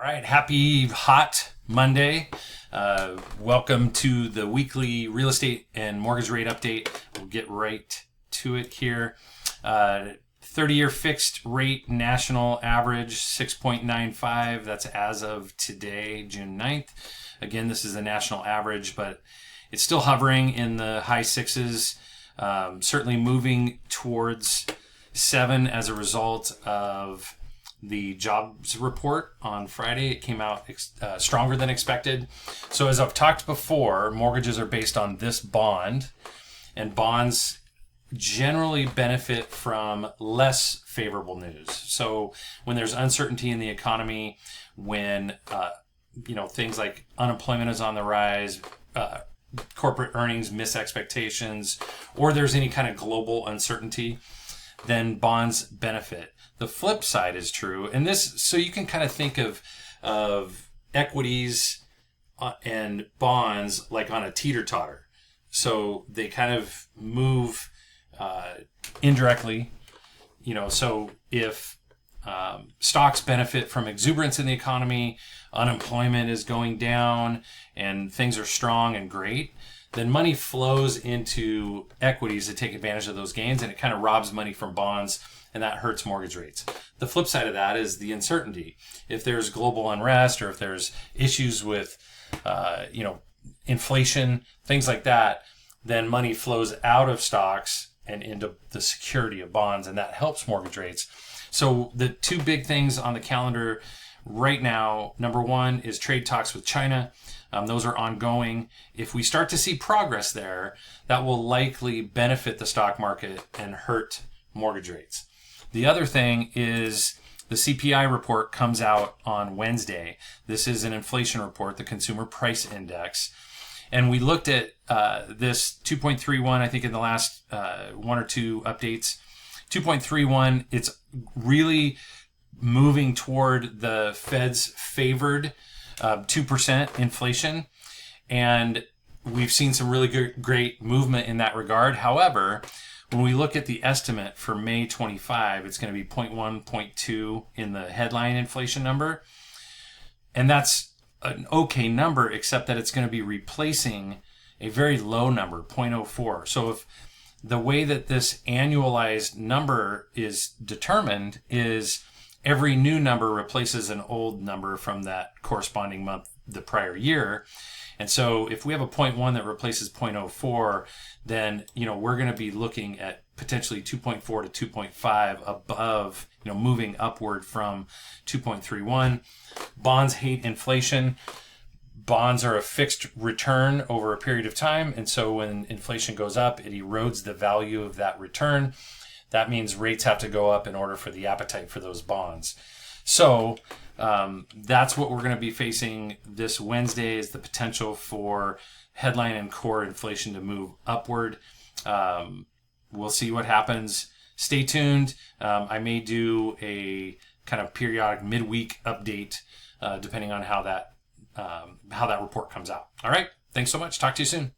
right, happy hot Monday. Welcome to the weekly real estate and mortgage rate update. We'll get right to it here. 30-year fixed rate national average 6.95. That's as of today, June 9th. Again, this is the national average, but it's still hovering in the high sixes, certainly moving towards 7 as a result of the jobs report on Friday. It came out stronger than expected. So as I've talked before, mortgages are based on this bond, and bonds generally benefit from less favorable news. So when there's uncertainty in the economy, when things like unemployment is on the rise, corporate earnings miss expectations, or there's any kind of global uncertainty, then bonds benefit. The flip side is true, and so you can kind of think of equities and bonds like on a teeter-totter. So they kind of move indirectly. So if stocks benefit from exuberance in the economy, unemployment is going down, and things are strong and great, then money flows into equities to take advantage of those gains, and it kind of robs money from bonds, and that hurts mortgage rates. The flip side of that is the uncertainty. If there's global unrest, or if there's issues with, inflation, things like that, then money flows out of stocks and into the security of bonds, and that helps mortgage rates. So the two big things on the calendar right now, number one is trade talks with China. Those are ongoing. If we start to see progress there, that will likely benefit the stock market and hurt mortgage rates. The other thing is the CPI report comes out on Wednesday. This is an inflation report, the Consumer Price Index. And we looked at this 2.31, I think, in the last one or two updates. 2.31, it's really moving toward the Fed's favored 2% inflation. And we've seen some really great movement in that regard. However, when we look at the estimate for May 25, it's going to be 0.1, 0.2 in the headline inflation number. And that's an okay number, except that it's going to be replacing a very low number, 0.04. So if the way that this annualized number is determined is every new number replaces an old number from that corresponding month the prior year. And so if we have a 0.1 that replaces 0.04, then, we're going to be looking at potentially 2.4 to 2.5 above, moving upward from 2.31. Bonds hate inflation. Bonds are a fixed return over a period of time. And so when inflation goes up, it erodes the value of that return. That means rates have to go up in order for the appetite for those bonds. So that's what we're going to be facing this Wednesday, is the potential for headline and core inflation to move upward. We'll see what happens. Stay tuned. I may do a kind of periodic midweek update depending on how that report comes out. All right. Thanks so much. Talk to you soon.